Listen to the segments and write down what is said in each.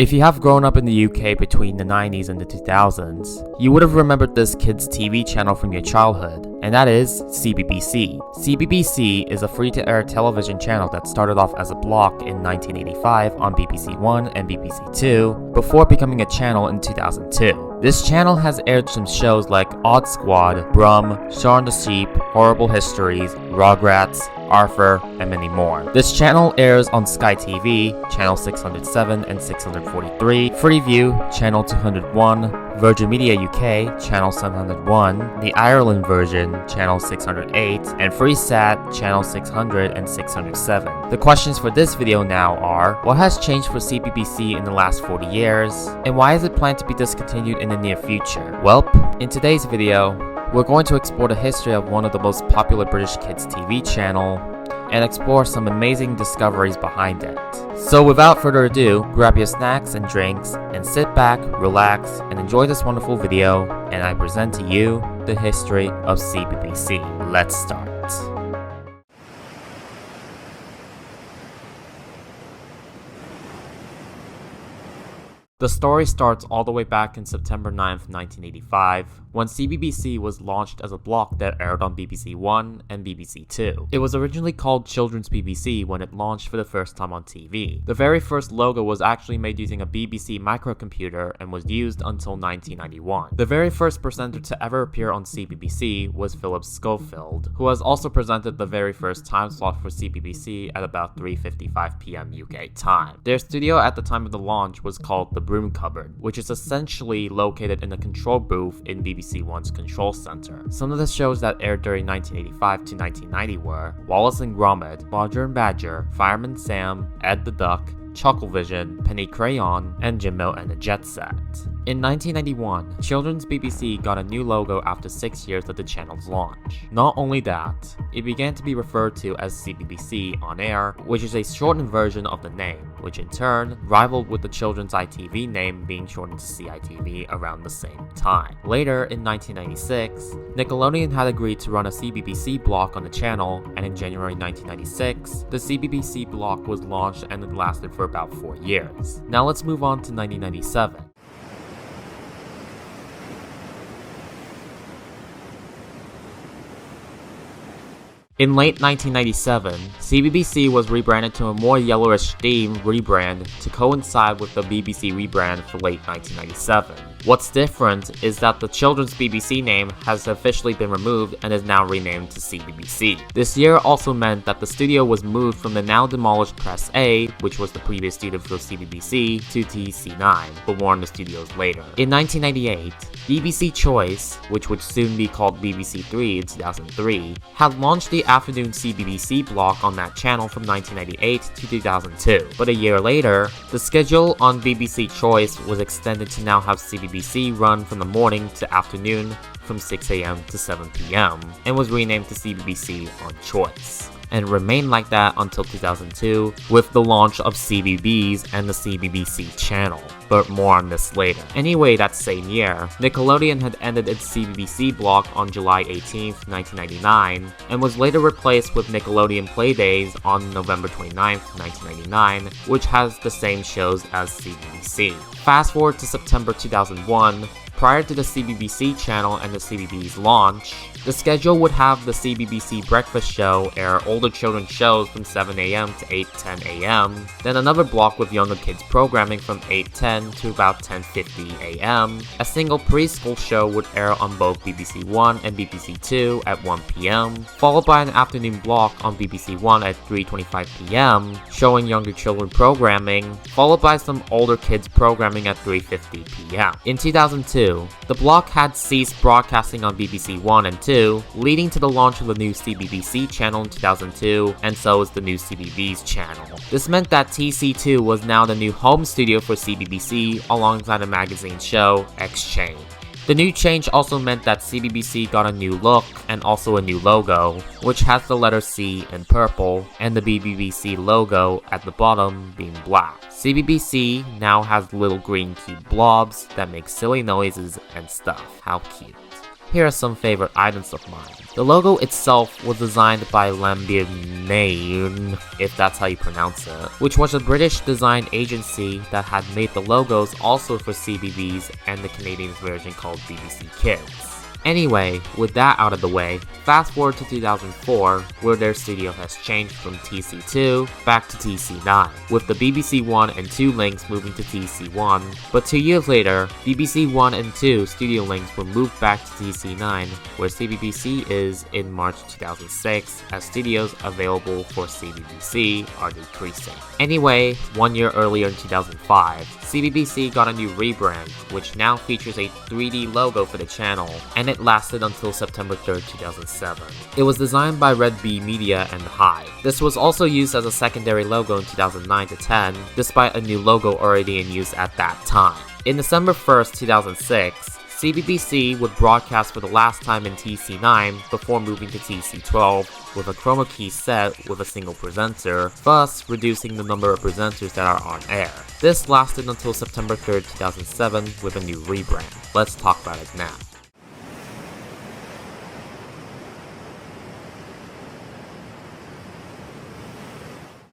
If you have grown up in the UK between the 90s and the 2000s, you would have remembered this kids' TV channel from your childhood, and that is CBBC. CBBC is a free-to-air television channel that started off as a block in 1985 on BBC One and BBC Two, before becoming a channel in 2002. This channel has aired some shows like Odd Squad, Brum, Shaun the Sheep, Horrible Histories, Rugrats, Arthur, and many more. This channel airs on Sky TV, channel 607 and 643, Freeview, channel 201, Virgin Media UK, channel 701, the Ireland version, channel 608, and Freesat, channel 600 and 607. The questions for this video now are, what has changed for CBBC in the last 40 years, and why is it planned to be discontinued in the near future? Well, in today's video, we're going to explore the history of one of the most popular British kids TV channel and explore some amazing discoveries behind it. So without further ado, grab your snacks and drinks and sit back, relax, and enjoy this wonderful video, and I present to you the history of CBBC. Let's start. The story starts all the way back in September 9th, 1985, when CBBC was launched as a block that aired on BBC One and BBC Two. It was originally called Children's BBC when it launched for the first time on TV. The very first logo was actually made using a BBC microcomputer and was used until 1991. The very first presenter to ever appear on CBBC was Philip Schofield, who has also presented the very first time slot for CBBC at about 3:55 PM UK time. Their studio at the time of the launch was called the Broom Cupboard, which is essentially located in the control booth in BBC One's control center. Some of the shows that aired during 1985 to 1990 were Wallace and Gromit, Roger and Badger, Fireman Sam, Ed the Duck, Chucklevision, Penny Crayon, and Jimbo and the Jet Set. In 1991, Children's BBC got a new logo after 6 years of the channel's launch. Not only that, it began to be referred to as CBBC on air, which is a shortened version of the name, which in turn rivaled with the Children's ITV name being shortened to CITV around the same time. Later, in 1996, Nickelodeon had agreed to run a CBBC block on the channel, and in January 1996, the CBBC block was launched and it lasted for about 4 years. Now let's move on to 1997. In late 1997, CBBC was rebranded to a more yellowish theme rebrand to coincide with the BBC rebrand for late 1997. What's different is that the Children's BBC name has officially been removed and is now renamed to CBBC. This year also meant that the studio was moved from the now demolished Press A, which was the previous studio for CBBC, to TC9, but more on the studios later. In 1998, BBC Choice, which would soon be called BBC 3 in 2003, had launched the afternoon CBBC block on that channel from 1998 to 2002. But a year later, the schedule on BBC Choice was extended to now have CBBC run from the morning to afternoon from 6 AM to 7 PM and was renamed to CBBC on Choice, and remained like that until 2002 with the launch of CBeebies and the CBBC channel, but more on this later. Anyway, that same year, Nickelodeon had ended its CBBC block on July 18th, 1999, and was later replaced with Nickelodeon Playdays on November 29th, 1999, which has the same shows as CBBC. Fast forward to September 2001, prior to the CBBC channel and the CBeebies launch, the schedule would have the CBBC Breakfast Show air older children's shows from 7 AM to 8:10 AM, then another block with younger kids programming from 8:10 to about 10:50 AM. A single preschool show would air on both BBC One and BBC Two at 1 PM, followed by an afternoon block on BBC One at 3:25 PM, showing younger children programming, followed by some older kids programming at 3:50 PM. In 2002, the block had ceased broadcasting on BBC One and Two, leading to the launch of the new CBBC channel in 2002, and so is the new CBeebies channel. This meant that TC2 was now the new home studio for CBBC alongside a magazine show, Exchange. The new change also meant that CBBC got a new look and also a new logo, which has the letter C in purple and the BBBC logo at the bottom being black. CBBC now has little green cube blobs that make silly noises and stuff. How cute. Here are some favorite items of mine. The logo itself was designed by Lambierne, if that's how you pronounce it, which was a British design agency that had made the logos also for CBeebies and the Canadian version called BBC Kids. Anyway, with that out of the way, fast forward to 2004, where their studio has changed from TC2 back to TC9, with the BBC 1 and 2 links moving to TC1, but 2 years later, BBC 1 and 2 studio links were moved back to TC9, where CBBC is in March 2006, as studios available for CBBC are decreasing. Anyway, 1 year earlier in 2005, CBBC got a new rebrand, which now features a 3D logo for the channel, and it lasted until September 3rd, 2007. It was designed by Red Bee Media and Hive. This was also used as a secondary logo in 2009 to 10, despite a new logo already in use at that time. In December 1st, 2006, CBBC would broadcast for the last time in TC9 before moving to TC12 with a chroma key set with a single presenter, thus reducing the number of presenters that are on air. This lasted until September 3rd, 2007 with a new rebrand. Let's talk about it now.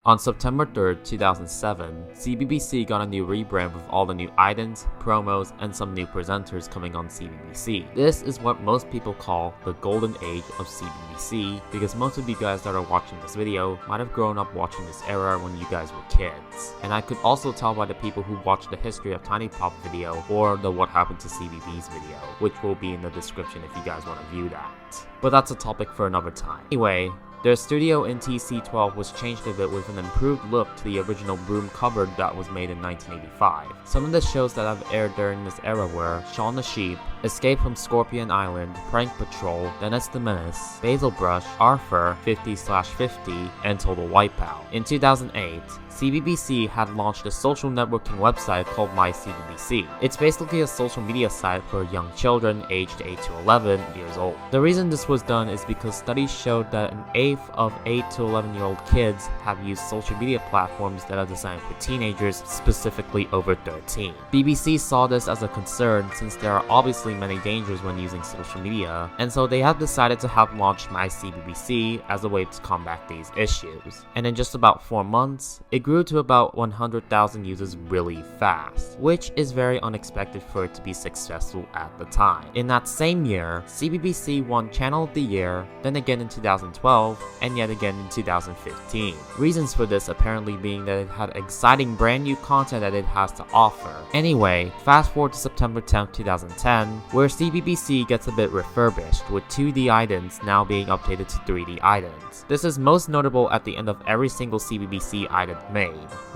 On September 3rd, 2007, CBBC got a new rebrand with all the new items, promos, and some new presenters coming on CBBC. This is what most people call the golden age of CBBC, because most of you guys that are watching this video might have grown up watching this era when you guys were kids. And I could also tell by the people who watched the History of Tiny Pop video or the What Happened to CBBS video, which will be in the description if you guys want to view that. But that's a topic for another time. Anyway, their studio in TC12 was changed a bit with an improved look to the original broom cupboard that was made in 1985. Some of the shows that have aired during this era were Shaun the Sheep, Escape from Scorpion Island, Prank Patrol, Dennis the Menace, Basil Brush, Arthur, 50/50, and Total Wipeout. In 2008, CBBC had launched a social networking website called MyCBBC. It's basically a social media site for young children aged 8 to 11 years old. The reason this was done is because studies showed that an eighth of 8 to 11-year-old kids have used social media platforms that are designed for teenagers, specifically over 13. BBC saw this as a concern since there are obviously many dangers when using social media, and so they have decided to have launched MyCBBC as a way to combat these issues. And in just about 4 months, it grew to about 100,000 users really fast, which is very unexpected for it to be successful at the time. In that same year, CBBC won Channel of the Year, then again in 2012, and yet again in 2015. Reasons for this apparently being that it had exciting brand new content that it has to offer. Anyway, fast forward to September 10th, 2010, where CBBC gets a bit refurbished, with 2D items now being updated to 3D items. This is most notable at the end of every single CBBC item made.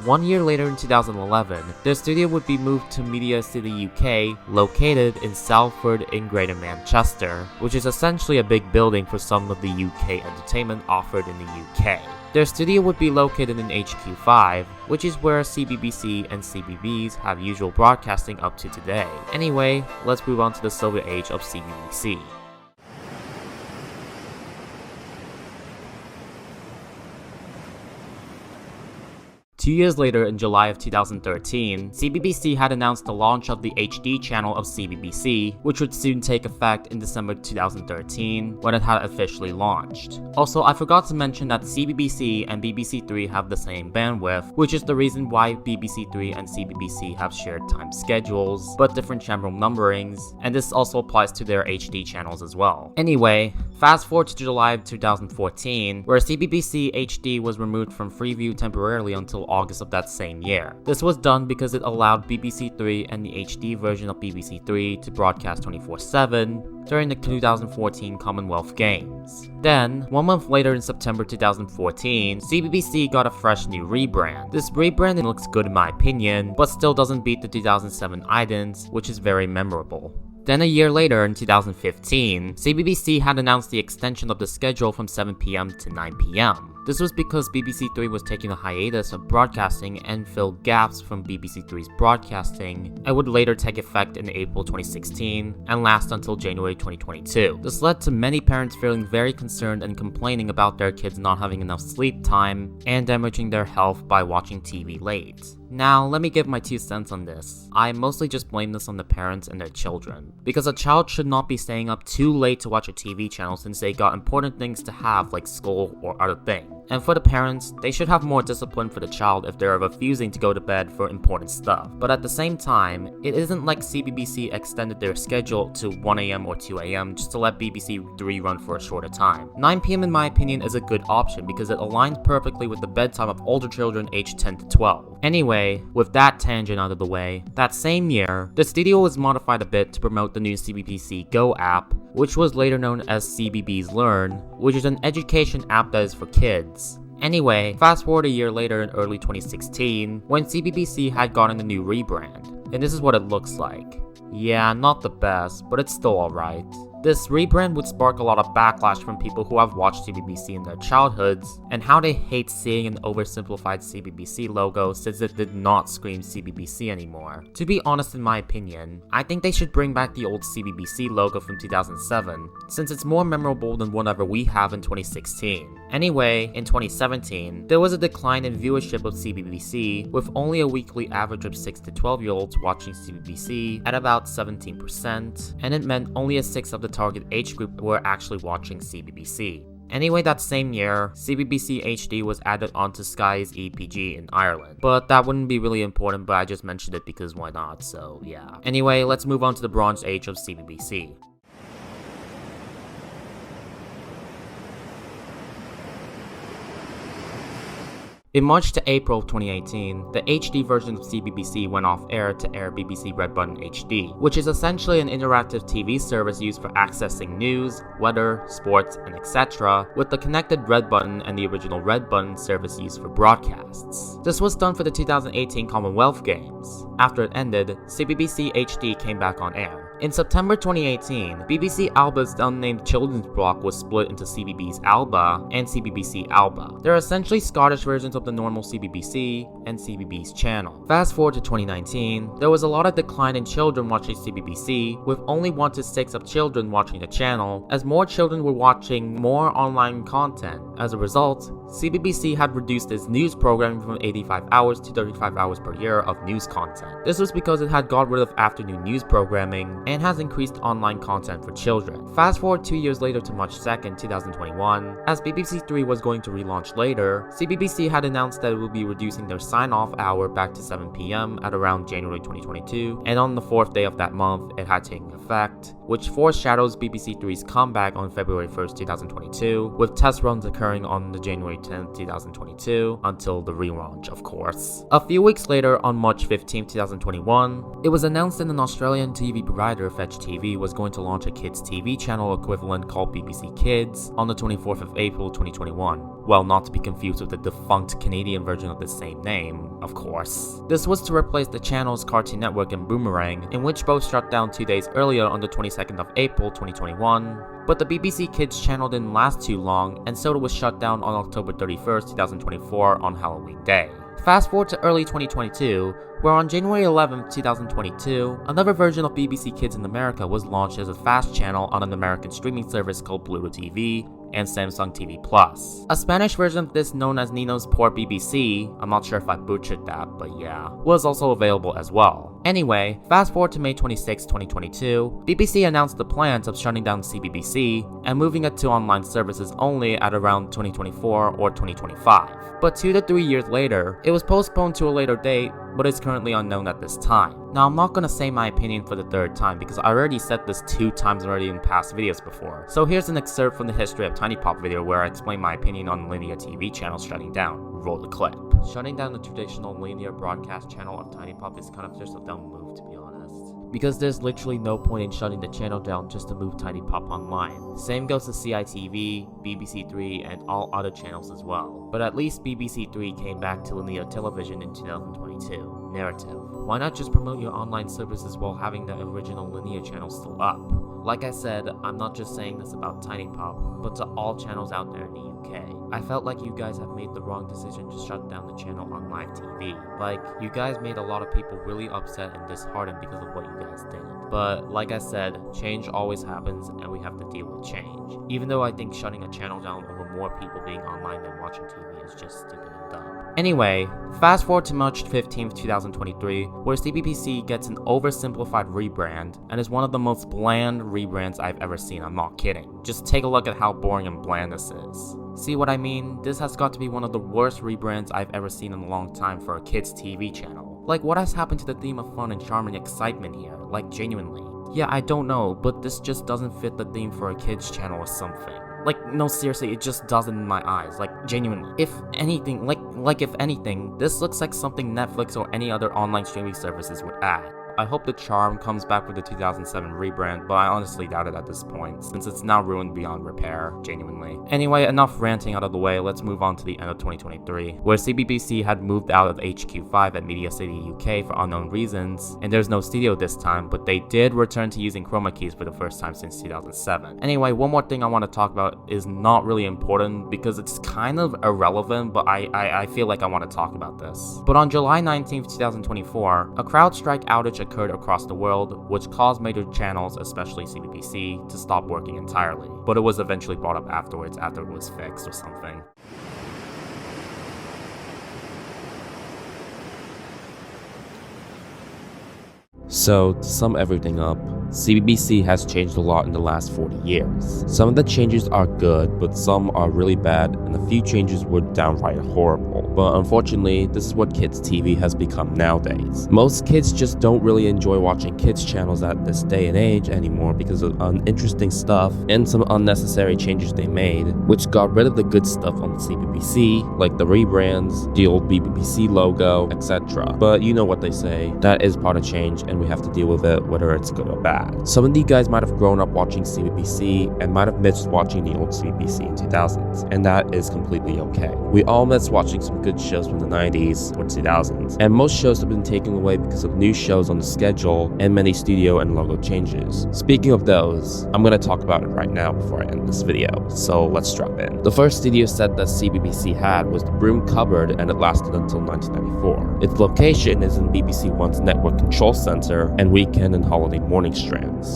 1 year later in 2011, their studio would be moved to Media City UK, located in Salford in Greater Manchester, which is essentially a big building for some of the UK entertainment offered in the UK. Their studio would be located in HQ5, which is where CBBC and CBBS have usual broadcasting up to today. Anyway, let's move on to the silver age of CBBC. 2 years later, in July of 2013, CBBC had announced the launch of the HD channel of CBBC, which would soon take effect in December 2013, when it had officially launched. Also, I forgot to mention that CBBC and BBC 3 have the same bandwidth, which is the reason why BBC 3 and CBBC have shared time schedules, but different channel numberings, and this also applies to their HD channels as well. Anyway, fast forward to July of 2014, where CBBC HD was removed from Freeview temporarily until August of that same year. This was done because it allowed BBC 3 and the HD version of BBC 3 to broadcast 24/7 during the 2014 Commonwealth Games. Then, 1 month later in September 2014, CBBC got a fresh new rebrand. This rebranding looks good in my opinion, but still doesn't beat the 2007 Idents, which is very memorable. Then a year later, in 2015, CBBC had announced the extension of the schedule from 7 PM to 9 PM. This was because BBC Three was taking a hiatus of broadcasting and filled gaps from BBC Three's broadcasting, and would later take effect in April 2016 and last until January 2022. This led to many parents feeling very concerned and complaining about their kids not having enough sleep time and damaging their health by watching TV late. Now, let me give my 2 cents on this. I mostly just blame this on the parents and their children, because a child should not be staying up too late to watch a TV channel since they got important things to have like school or other things. And for the parents, they should have more discipline for the child if they're refusing to go to bed for important stuff. But at the same time, it isn't like CBBC extended their schedule to 1 AM or 2 AM just to let BBC 3 run for a shorter time. 9 PM in my opinion is a good option because it aligns perfectly with the bedtime of older children aged 10 to 12. Anyway, with that tangent out of the way, that same year, the studio was modified a bit to promote the new CBBC Go app, which was later known as CBBS Learn, which is an education app that is for kids. Anyway, fast forward a year later in early 2016, when CBBC had gotten a new rebrand, and this is what it looks like. Yeah, not the best, but it's still alright. This rebrand would spark a lot of backlash from people who have watched CBBC in their childhoods, and how they hate seeing an oversimplified CBBC logo since it did not scream CBBC anymore. To be honest, in my opinion, I think they should bring back the old CBBC logo from 2007, since it's more memorable than whatever we have in 2016. Anyway, in 2017, there was a decline in viewership of CBBC, with only a weekly average of 6 to 12-year-olds watching CBBC at about 17%, and it meant only a sixth of the target age group were actually watching CBBC. Anyway, that same year, CBBC HD was added onto Sky's EPG in Ireland. But that wouldn't be really important, but I just mentioned it because why not, so yeah. Anyway, let's move on to the Bronze Age of CBBC. In March to April of 2018, the HD version of CBBC went off air to air BBC Red Button HD, which is essentially an interactive TV service used for accessing news, weather, sports, and etc., with the connected Red Button and the original Red Button service used for broadcasts. This was done for the 2018 Commonwealth Games. After it ended, CBBC HD came back on air. In September 2018, BBC Alba's unnamed children's block was split into CBBS Alba and CBBC Alba. They're essentially Scottish versions of the normal CBBC and CBBS channel. Fast forward to 2019, there was a lot of decline in children watching CBBC, with only 1 to 6 of children watching the channel, as more children were watching more online content. As a result, CBBC had reduced its news programming from 85 hours to 35 hours per year of news content. This was because it had got rid of afternoon news programming and has increased online content for children. Fast forward 2 years later to March 2nd, 2021, as BBC Three was going to relaunch later, CBBC had announced that it would be reducing their sign-off hour back to 7 PM at around January 2022, and on the 4th day of that month, it had taken effect, which foreshadows BBC Three's comeback on February 1st, 2022, with test runs occurring on the January 10th, 2022, until the relaunch, of course. A few weeks later, on March 15th, 2021, it was announced that an Australian TV provider, Fetch TV, was going to launch a kids TV channel equivalent called BBC Kids on the 24th of April, 2021. Well, not to be confused with the defunct Canadian version of the same name, of course. This was to replace the channel's Cartoon Network and Boomerang, in which both shut down 2 days earlier on the 22nd of April, 2021. But the BBC Kids channel didn't last too long, and so it was shut down on October 31st, 2024 on Halloween Day. Fast forward to early 2022, where on January 11th, 2022, another version of BBC Kids in America was launched as a fast channel on an American streaming service called Pluto TV and Samsung TV Plus. A Spanish version of this, known as Nino's Poor BBC, I'm not sure if I butchered that, but yeah, was also available as well. Anyway, fast forward to May 26, 2022, BBC announced the plans of shutting down CBBC and moving it to online services only at around 2024 or 2025. But 2 to 3 years later, it was postponed to a later date, but is currently unknown at this time. Now, I'm not gonna say my opinion for the 3rd time because I already said this 2 times already in past videos before. So here's an excerpt from the History of Tiny Pop video where I explain my opinion on linear TV channels shutting down. Roll the clip. Shutting down the traditional linear broadcast channel of Tiny Pop is kind of just a dumb move, to be honest, because there's literally no point in shutting the channel down just to move Tiny Pop online. Same goes to CITV, BBC Three, and all other channels as well. But at least BBC Three came back to linear television in 2022. Narrative. Why not just promote your online services while having the original linear channel still up? Like I said, I'm not just saying this about Tiny Pop, but to all channels out there in the UK. I felt like you guys have made the wrong decision to shut down the channel on live TV. Like, you guys made a lot of people really upset and disheartened because of what you guys did. But like I said, change always happens and we have to deal with change. Even though I think shutting a channel down over more people being online than watching TV is just stupid and dumb. Anyway, fast forward to March 15th, 2023, where CBBC gets an oversimplified rebrand and is one of the most bland rebrands I've ever seen. I'm not kidding. Just take a look at how boring and bland this is. See what I mean? This has got to be one of the worst rebrands I've ever seen in a long time for a kids TV channel. Like, what has happened to the theme of fun and charm and excitement here? Like, genuinely. Yeah, I don't know, but this just doesn't fit the theme for a kids channel or something. Like, no, seriously, it just doesn't in my eyes. Like, genuinely. If anything, if anything, this looks like something Netflix or any other online streaming services would add. I hope the charm comes back with the 2007 rebrand, but I honestly doubt it at this point, since it's now ruined beyond repair, genuinely. Anyway, enough ranting out of the way, let's move on to the end of 2023, where CBBC had moved out of HQ5 at Media City UK for unknown reasons, and there's no studio this time, but they did return to using chroma keys for the first time since 2007. Anyway, one more thing I want to talk about is not really important because it's kind of irrelevant, but I feel like I want to talk about this. But on July 19th, 2024, a CrowdStrike outage occurred across the world, which caused major channels, especially CBBC, to stop working entirely. But it was eventually brought up afterwards after it was fixed or something. So, to sum everything up, CBBC has changed a lot in the last 40 years. Some of the changes are good, but some are really bad, and a few changes were downright horrible. But unfortunately, this is what kids TV has become nowadays. Most kids just don't really enjoy watching kids channels at this day and age anymore because of uninteresting stuff and some unnecessary changes they made, which got rid of the good stuff on the CBBC, like the rebrands, the old BBC logo, etc. But you know what they say, that is part of change and we have to deal with it whether it's good or bad. Some of you guys might have grown up watching CBBC and might have missed watching the old CBBC in 2000s, and that is completely okay. We all miss watching some good shows from the 90s or 2000s, and most shows have been taken away because of new shows on the schedule and many studio and logo changes. Speaking of those, I'm going to talk about it right now before I end this video, so let's drop in. The first studio set that CBBC had was the Broom Cupboard, and it lasted until 1994. Its location is in BBC One's Network Control Center and weekend and holiday morning strands.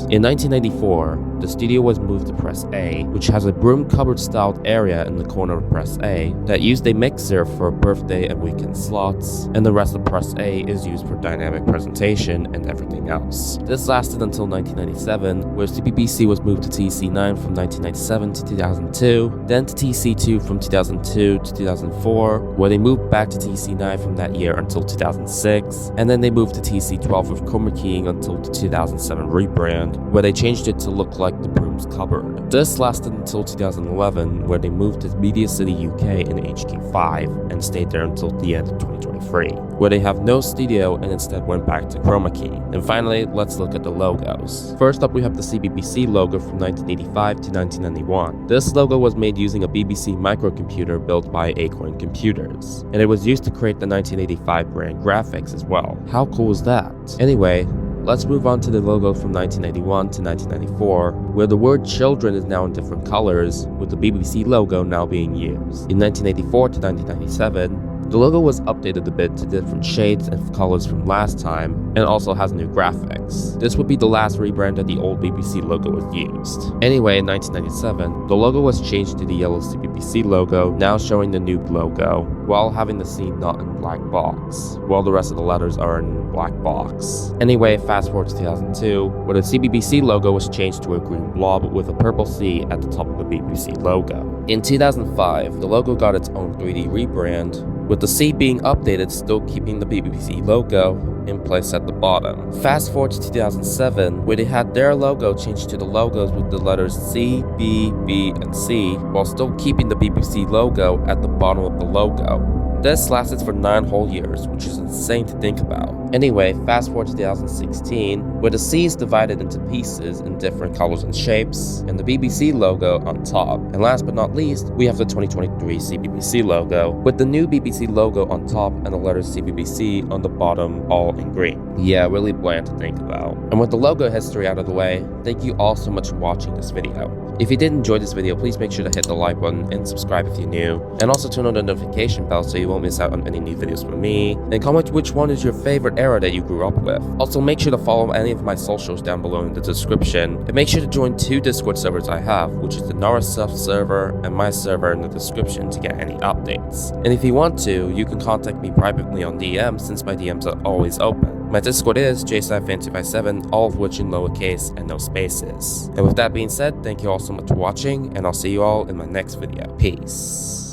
In 1994, the studio was moved to Press A, which has a broom cupboard styled area in the corner of Press A that used a mixer for birthday and weekend slots, and the rest of Press A is used for dynamic presentation and everything else. This lasted until 1997, where CBBC was moved to TC9 from 1997 to 2002, then to TC2 from 2002 to 2004, where they moved back to TC9 from that year until 2006, and then they moved to TC12 with chroma keying until the 2007 rebrand, where they changed it to look like the Broom's Cupboard. This lasted until 2011, where they moved to Media City UK in HQ5 and stayed there until the end of 2023, where they have no studio and instead went back to chroma key. And finally, let's look at the logos. First up, we have the CBBC logo from 1985 to 1991. This logo was made using a BBC microcomputer built by Acorn Computers, and it was used to create the 1985 brand graphics as well. How cool is that? Anyway, let's move on to the logo from 1981 to 1994, where the word children is now in different colors, with the BBC logo now being used. In 1984 to 1997, the logo was updated a bit to different shades and colors from last time, and also has new graphics. This would be the last rebrand that the old BBC logo was used. Anyway, in 1997, the logo was changed to the yellow CBBC logo, now showing the new logo, while having the C not in black box, while the rest of the letters are in black box. Anyway, fast forward to 2002, where the CBBC logo was changed to a green blob with a purple C at the top of the BBC logo. In 2005, the logo got its own 3D rebrand, with the C being updated, still keeping the BBC logo in place at the bottom. Fast forward to 2007, where they had their logo changed to the logos with the letters C, B, B, and C, while still keeping the BBC logo at the bottom of the logo. This lasted for 9 whole years, which is insane to think about. Anyway, fast forward to 2016, where the sea is divided into pieces in different colors and shapes, and the BBC logo on top. And last but not least, we have the 2023 CBBC logo, with the new BBC logo on top and the letters CBBC on the bottom, all in green. Yeah, really bland to think about. And with the logo history out of the way, thank you all so much for watching this video. If you did enjoy this video, please make sure to hit the like button and subscribe if you're new, and also turn on the notification bell so you won't miss out on any new videos from me, and comment which one is your favorite era that you grew up with. Also, make sure to follow any of my socials down below in the description, and make sure to join 2 Discord servers I have, which is the Narasoft server and my server in the description to get any updates. And if you want to, you can contact me privately on DM since my DMs are always open. My Discord is jsifan257, all of which in lowercase and no spaces. And with that being said, thank you all so much for watching, and I'll see you all in my next video. Peace.